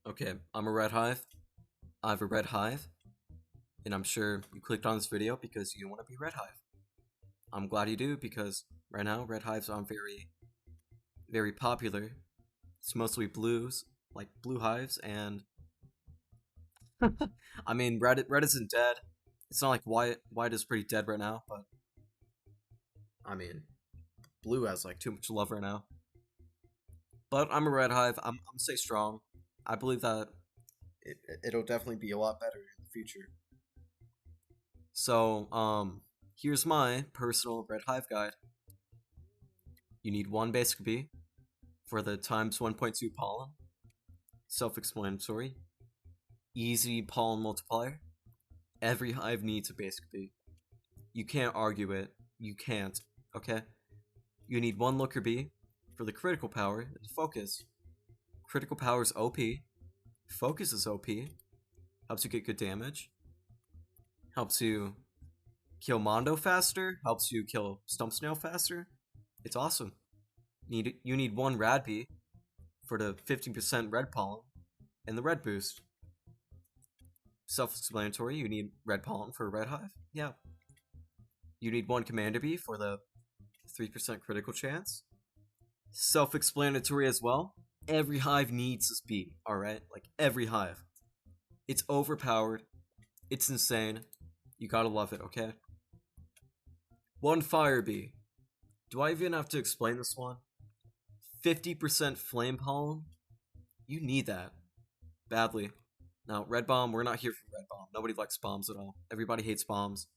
Okay, I'm a red hive. I have a red hive, and I'm sure you clicked on this video because you want to be red hive. I'm glad you do because right now red hives are very popular. It's mostly blues, like blue hives, and I mean red isn't dead. It's not like white is pretty dead right now, but I mean blue has like too much love right now. But I'm a red hive. I'm stay strong. I believe that it'll definitely be a lot better in the future. So, here's my personal red hive guide. You need one basic bee for the times 1.2 pollen. Self-explanatory. Easy pollen multiplier. Every hive needs a basic bee. You can't argue it. You can't. Okay? You need one looker bee for the critical power and focus. Critical power is OP. Focus is OP. Helps you get good damage. Helps you kill Mondo faster. Helps you kill Stump Snail faster. It's awesome. You need one rad bee for the 15% red pollen and the red boost. Self-explanatory, you need red pollen for a red hive. Yeah. You need one commander bee for the 3% critical chance. Self-explanatory as well. Every hive needs this bee, alright? Like, every hive. It's overpowered. It's insane. You gotta love it, okay? One fire bee. Do I even have to explain this one? 50% flame pollen? You need that. Badly. Now, red bomb, we're not here for red bomb. Nobody likes bombs at all. Everybody hates bombs.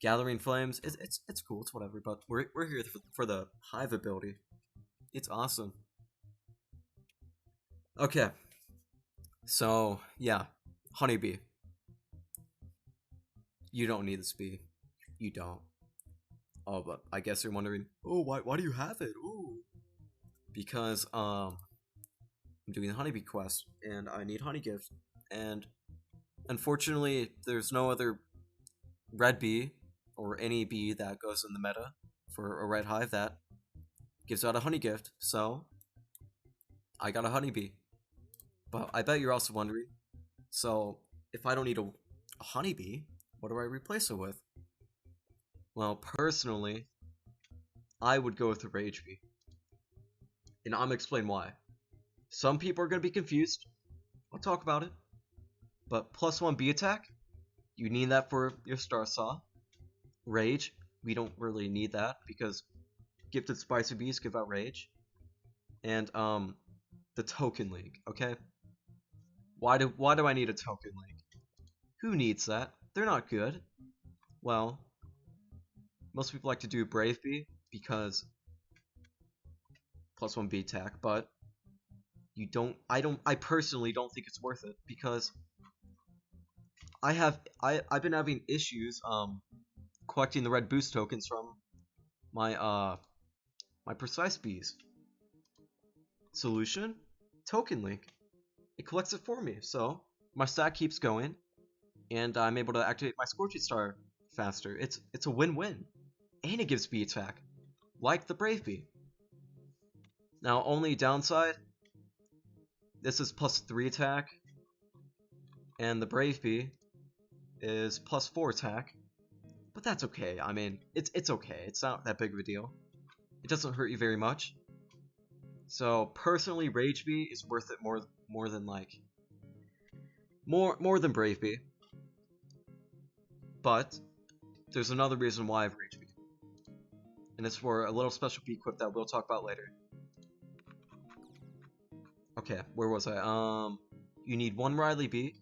Gathering flames, it's cool, it's whatever, but we're here for the hive ability. It's awesome. Okay. So, yeah. Honeybee. You don't need this bee. You don't. Oh, but I guess you're wondering, oh, why do you have it? Ooh. Because, I'm doing the honeybee quest, and I need honey gift. And unfortunately, there's no other red bee or any bee that goes in the meta for a red hive that gives out a honey gift. So I got a honeybee. But I bet you're also wondering, so if I don't need a honeybee, what do I replace it with? Well, personally, I would go with a rage bee. And I'm gonna explain why. Some people are gonna be confused. I'll talk about it. But +1 bee attack, you need that for your Star Saw. Rage, we don't really need that because gifted spicy bees give out rage. And the token league, okay? Why do I need a token league? Who needs that? They're not good. Well, most people like to do Brave Bee because +1 bee attack, but I personally don't think it's worth it because I've been having issues collecting the red boost tokens from my my precise bees. Solution? Token link. It collects it for me, so my stack keeps going, and I'm able to activate my Scorching Star faster. It's a win-win, and it gives bee attack, like the Brave Bee. Now, only downside, this is +3 attack, and the Brave Bee is +4 attack, but that's okay. I mean, it's okay. It's not that big of a deal. It doesn't hurt you very much. So personally, Rage Bee is worth it more than like more than Brave Bee. But there's another reason why I have Rage Bee, and it's for a little special bee equip that we'll talk about later. Okay, where was I? You need one Riley bee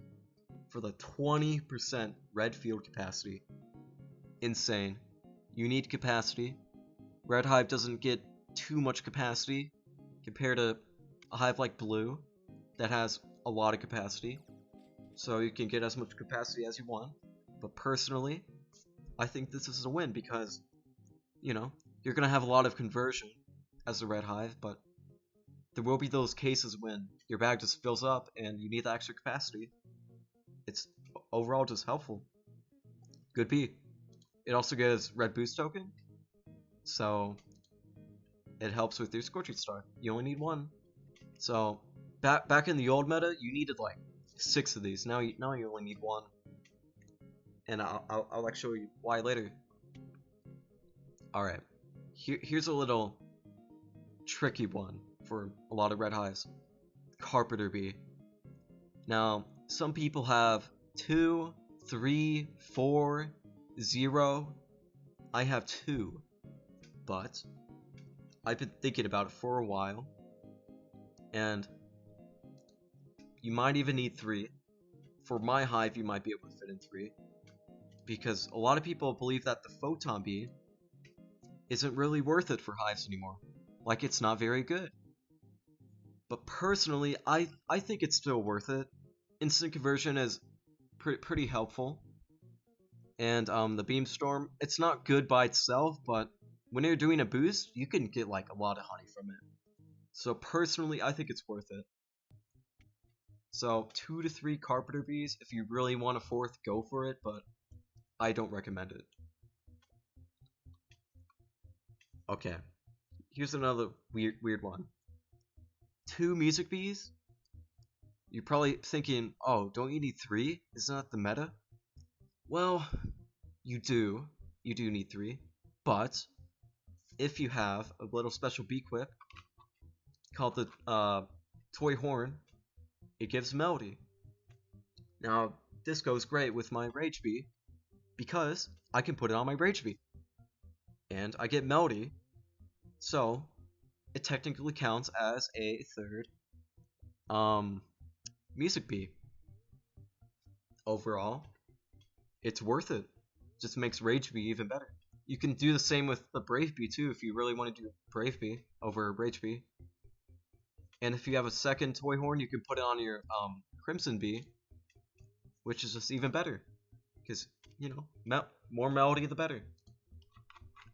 for the 20% red field capacity. Insane. You need capacity. Red Hive doesn't get too much capacity compared to a hive like Blue that has a lot of capacity. So you can get as much capacity as you want. But personally, I think this is a win because, you know, you're going to have a lot of conversion as a Red Hive, but there will be those cases when your bag just fills up and you need the extra capacity. It's overall just helpful. Good bee. It also gives red boost token, so it helps with your Scorching Star. You only need one. So back in the old meta, you needed like 6 of these. Now you only need 1, and I'll like show you why later. All right, here's a little tricky one for a lot of red hives. Carpenter bee. Now some people have 2, 3, 4, 0. I have 2, but I've been thinking about it for a while, and you might even need 3. For my hive, you might be able to fit in 3, because a lot of people believe that the photon bee isn't really worth it for hives anymore. Like, it's not very good. But personally, I think it's still worth it. Instant conversion is pretty helpful. And the beamstorm, it's not good by itself, but when you're doing a boost, you can get like a lot of honey from it. So personally, I think it's worth it. So 2 to 3 carpenter bees. If you really want a 4th, go for it, but I don't recommend it. Okay, here's another weird one. 2 music bees? You're probably thinking, oh, don't you need 3? Isn't that the meta? Well, you do need 3, but if you have a little special bee equip called the toy horn, it gives melody. Now, this goes great with my rage bee, because I can put it on my rage bee, and I get melody, so it technically counts as a 3rd music bee. Overall, it's worth it. Just makes rage bee even better. You can do the same with the brave bee too if you really want to do brave bee over rage bee. And if you have a 2nd toy horn, you can put it on your crimson bee, which is just even better, because you know, more melody the better.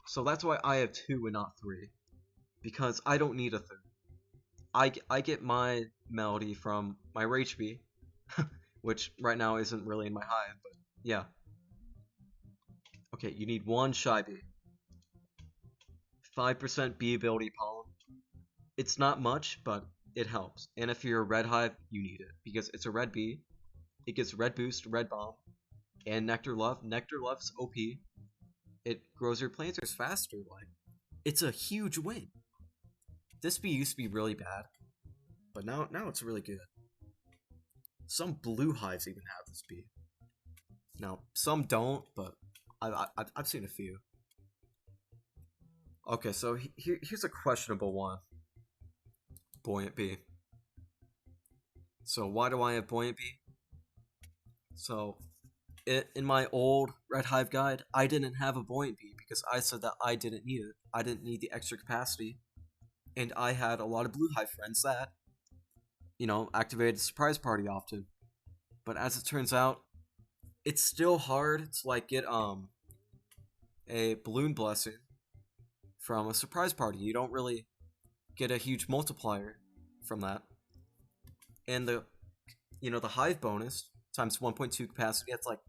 So that's why I have 2 and not 3, because I don't need a 3rd. I get my melody from my rage bee, which right now isn't really in my hive, but yeah. Okay, you need 1 shy bee, 5% bee ability pollen. It's not much, but it helps. And if you're a red hive, you need it, because it's a red bee. It gets red boost, red bomb, and nectar love. Nectar love's OP. It grows your planters faster. Like, it's a huge win. This bee used to be really bad, but now it's really good. Some blue hives even have this bee. Now some don't, but I've seen a few. Okay, so here's a questionable one. Buoyant bee. So why do I have buoyant bee? So in my old red hive guide, I didn't have a buoyant bee because I said that I didn't need it. I didn't need the extra capacity, and I had a lot of blue hive friends that, you know, activated surprise party often. But as it turns out, it's still hard to like get a balloon blessing from a surprise party. You don't really get a huge multiplier from that. And the hive bonus times 1.2 capacity, that's like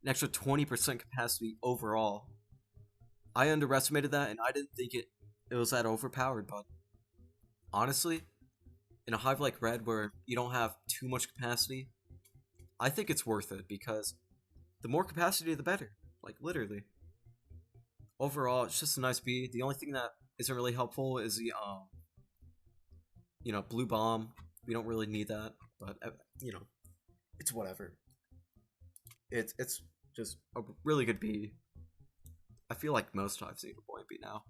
an extra 20% capacity overall. I underestimated that, and I didn't think it was that overpowered, but honestly, in a hive like red where you don't have too much capacity, I think it's worth it, because the more capacity the better, like literally. Overall, it's just a nice bee. The only thing that isn't really helpful is the blue bomb. We don't really need that, but it's whatever. It's just a really good bee. I feel like most hives need a buoyant bee now.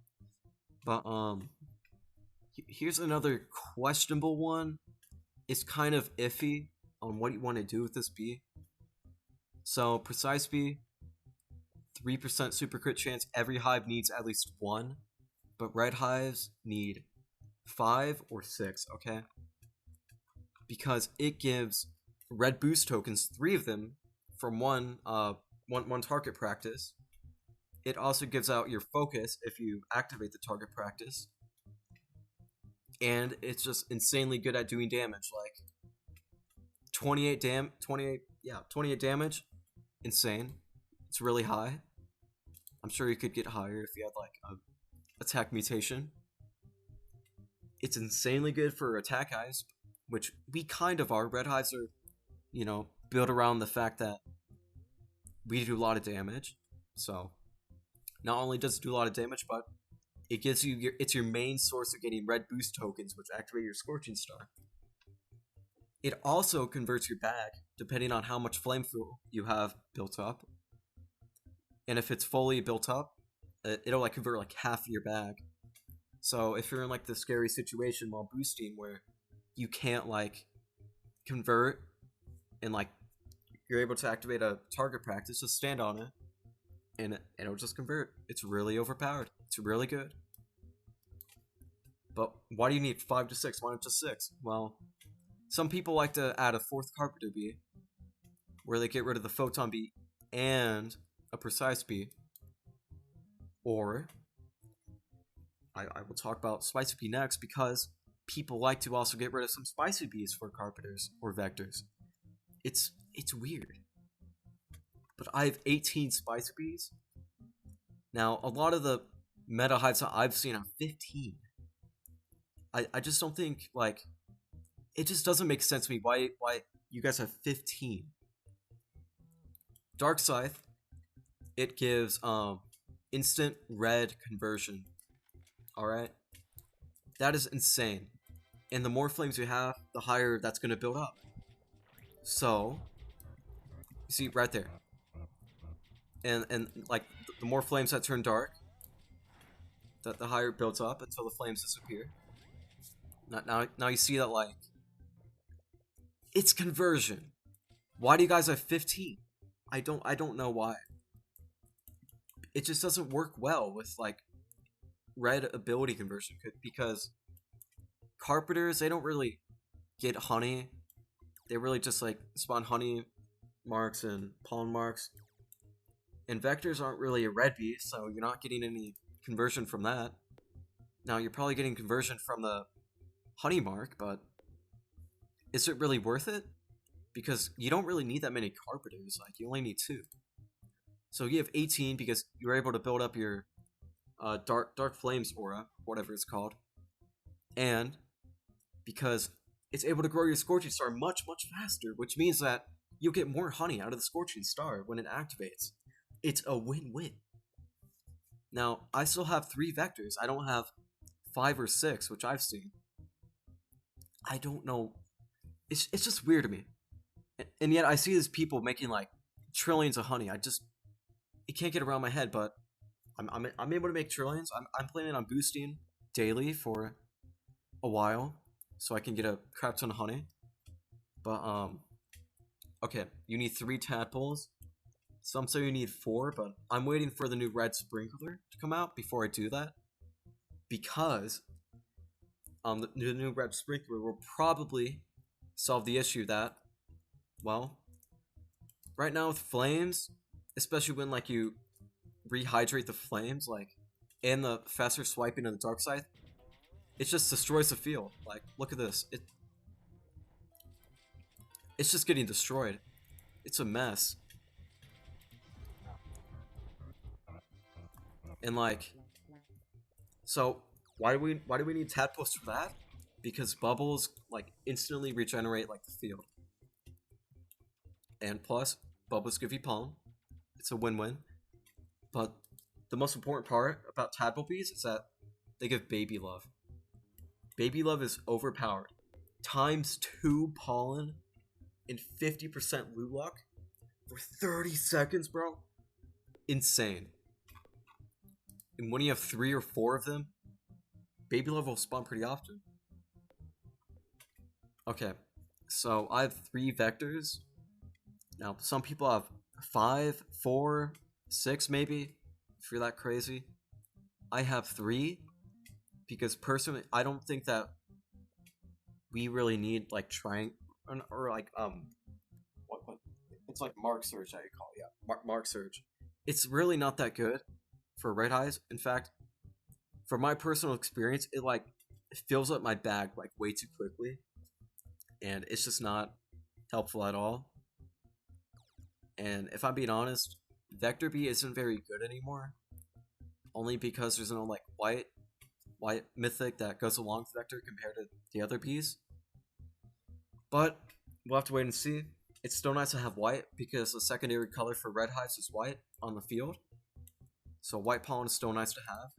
But here's another questionable one. It's kind of iffy on what you want to do with this bee. So precise bee, 3% super crit chance. Every hive needs at least 1, but red hives need 5 or 6. Okay, because it gives red boost tokens, 3 of them from one target practice. It also gives out your focus if you activate the target practice, and it's just insanely good at doing damage. Like 28 damage, insane. It's really high. I'm sure you could get higher if you had like a attack mutation. It's insanely good for attack hives, which we kind of are. Red hives are, built around the fact that we do a lot of damage. So not only does it do a lot of damage, but it gives you it's your main source of getting red boost tokens, which activate your Scorching Star. It also converts your bag depending on how much flame fuel you have built up. And if it's fully built up, it'll like convert like half of your bag. So if you're in like the scary situation while boosting where you can't like convert and like you're able to activate a target practice, just stand on it and it'll just convert. It's really overpowered. It's really good. But why do you need 5 to 6? Why not just 6? Well, some people like to add a 4th Carpenter Bee where they get rid of the Photon Bee and a Precise Bee. Or I will talk about Spicy Bee next because people like to also get rid of some Spicy Bees for Carpenters or Vectors. It's weird. But I have 18 Spicy Bees. Now, a lot of the meta hives that I've seen have 15. I just don't think, like, it just doesn't make sense to me why you guys have 15. Dark Scythe, it gives instant red conversion. Alright? That is insane. And the more flames you have, the higher that's going to build up. So, you see right there. And like, the more flames that turn dark, the higher it builds up until the flames disappear. Now you see that, like, it's conversion. Why do you guys have 15? I don't know why. It just doesn't work well with, like, red ability conversion, because Carpenters, they don't really get honey. They really just, like, spawn honey marks and pollen marks. And Vectors aren't really a red bee, so you're not getting any conversion from that. Now, you're probably getting conversion from the honey mark, but is it really worth it? Because you don't really need that many Carpenters, like, you only need 2. So you have 18 because you're able to build up your Dark Flames aura, whatever it's called. And because it's able to grow your Scorching Star much, much faster, which means that you'll get more honey out of the Scorching Star when it activates. It's a win-win. Now, I still have 3 Vectors. I don't have 5 or 6, which I've seen. I don't know. It's just weird to me. And yet I see these people making like trillions of honey. It can't get around my head, but I'm able to make trillions. I'm planning on boosting daily for a while so I can get a crap ton of honey. But okay, you need 3 tadpoles. Some say you need 4, but I'm waiting for the new red sprinkler to come out before I do that, because the new red sprinkler will probably solve the issue that, well, right now with flames, especially when like you rehydrate the flames, like, and the faster swiping of the Dark Scythe, it just destroys the field. Like, look at this. It's just getting destroyed. It's a mess. And like, so why do we need tadpoles for that? Because bubbles like instantly regenerate like the field. And plus, bubbles give you pollen. It's a win-win. But the most important part about tadpole bees is that they give baby love. Baby love is overpowered. Times 2 pollen and 50% loot luck for 30 seconds, bro. Insane. And when you have 3 or 4 of them, baby love will spawn pretty often. Okay, so I have 3 Vectors. Now, some people have 5, 4, 6 maybe, if you're that crazy. I have 3, because personally, I don't think that we really need, like, or like, what, it's like Mark Surge, how you call it, yeah, Mark Surge. It's really not that good for red eyes. In fact, from my personal experience, it fills up my bag, like, way too quickly, and it's just not helpful at all. And if I'm being honest, Vector Bee isn't very good anymore, only because there's no, like, white mythic that goes along with Vector compared to the other bees. But we'll have to wait and see. It's still nice to have white because the secondary color for red hives is white on the field. So white pollen is still nice to have,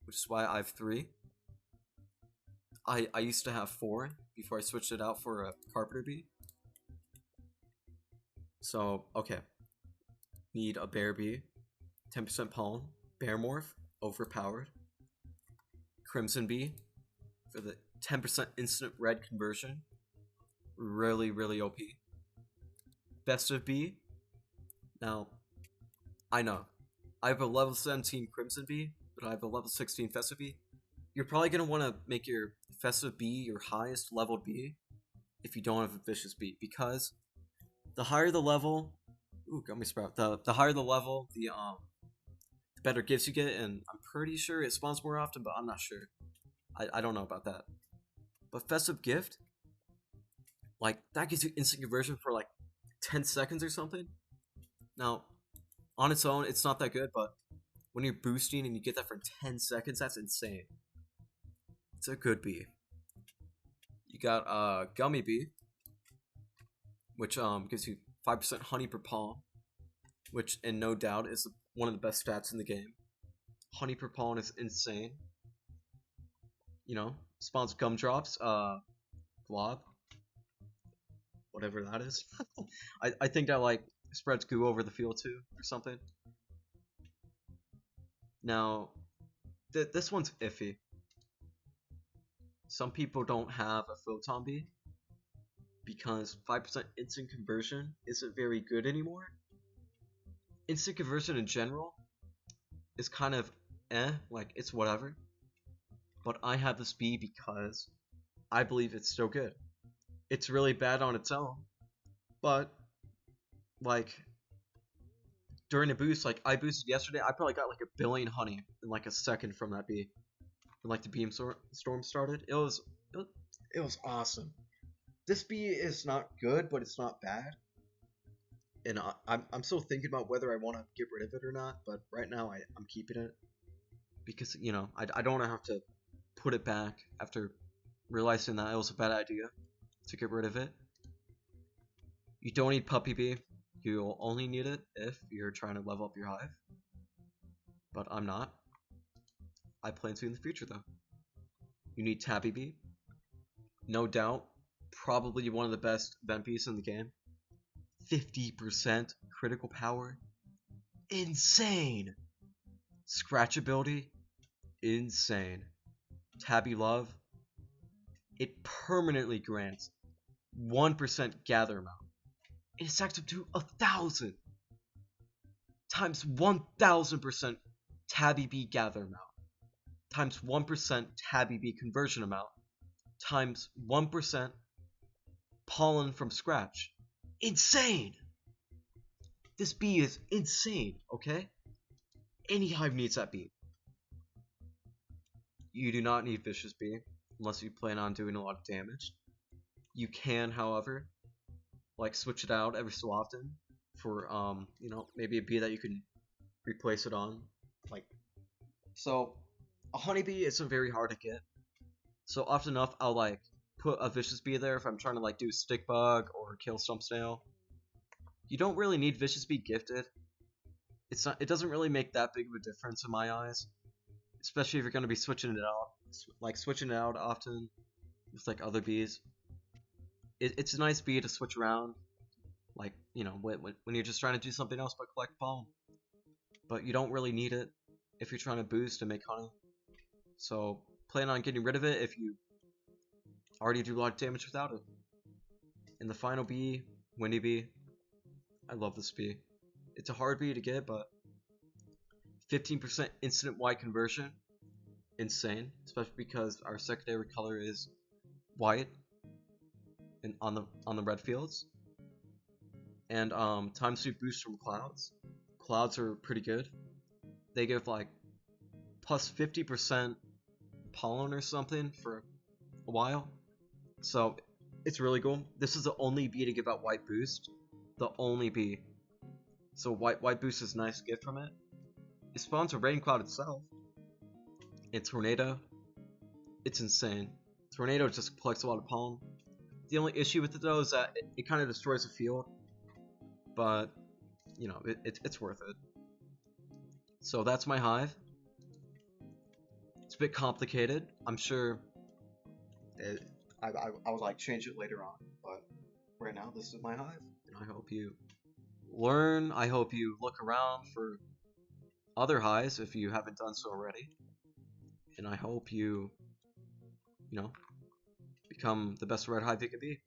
which is why I have 3. I used to have 4 before I switched it out for a carpenter bee. So, okay. Need a bear bee. 10% pollen. Bear morph. Overpowered. Crimson bee. For the 10% instant red conversion. Really, really OP. Festive bee. Now, I know. I have a level 17 Crimson bee, but I have a level 16 Festive bee. You're probably going to want to make your Festive bee your highest leveled bee if you don't have a Vicious bee, because the higher the level, ooh, gummy sprout. The higher the level, the better gifts you get, and I'm pretty sure it spawns more often, but I'm not sure. I don't know about that. But Festive gift, like that gives you instant conversion for like 10 seconds or something. Now, on its own, it's not that good, but when you're boosting and you get that for 10 seconds, that's insane. It's a good bee. You got Gummy Bee, which gives you 5% honey per pollen, which, and no doubt, is one of the best stats in the game. Honey per pollen is insane. You know, spawns gumdrops, glob, whatever that is. I think that like spreads goo over the field too, or something. Now, this one's iffy. Some people don't have a photon bee because 5% instant conversion isn't very good anymore. Instant conversion in general is kind of like it's whatever. But I have this bee because I believe it's still good. It's really bad on its own, but like during a boost, like I boosted yesterday, I probably got like 1 billion honey in like a second from that bee. When like the beam storm started, it was awesome. This bee is not good, but it's not bad. And I'm still thinking about whether I want to get rid of it or not. But right now, I'm keeping it because you know I don't want to have to put it back after realizing that it was a bad idea to get rid of it. You don't need puppy bee. You'll only need it if you're trying to level up your hive. But I'm not. I plan to in the future though. You need tabby bee. No doubt, probably one of the best event bees in the game. 50% critical power. Insane! Scratch ability. Insane. Tabby love. It permanently grants 1% gather amount. It stacks up to 1,000 times 1,000% tabby bee gather amount times 1% tabby bee conversion amount times 1% pollen from scratch. Insane! This bee is insane, okay? Any hive needs that bee. You do not need Vicious Bee unless you plan on doing a lot of damage. You can, however, like switch it out every so often for you know, maybe a bee that you can replace it on. Like, so a honeybee isn't very hard to get. So often enough, I'll like put a Vicious Bee there if I'm trying to like do Stick Bug or kill Stump Snail. You don't really need Vicious Bee gifted. It's not. It doesn't really make that big of a difference in my eyes, especially if you're going to be switching it out, like switching it out often with like other bees. It's a nice bee to switch around, like you know when you're just trying to do something else but collect pollen. But you don't really need it if you're trying to boost and make honey. So plan on getting rid of it if you already do a lot of damage without it. And the final bee, Windy Bee. I love this bee. It's a hard bee to get, but 15% instant white conversion, insane. Especially because our secondary color is white, and on the red fields. And time sweep boost from clouds. Clouds are pretty good. They give like plus 50% pollen or something for a while. So it's really cool. This is the only bee to give out white boost. The only bee. So white boost is a nice gift from it. It spawns a rain cloud itself. And Tornado. It's insane. Tornado just collects a lot of pollen. The only issue with it though is that it kind of destroys the field, but you know, it's worth it. So that's my hive. It's a bit complicated. I'm sure I would like change it later on, but right now this is my hive, and I hope you learn. I hope you look around for other hives if you haven't done so already, and I hope you, you know, become the best red hive you can be.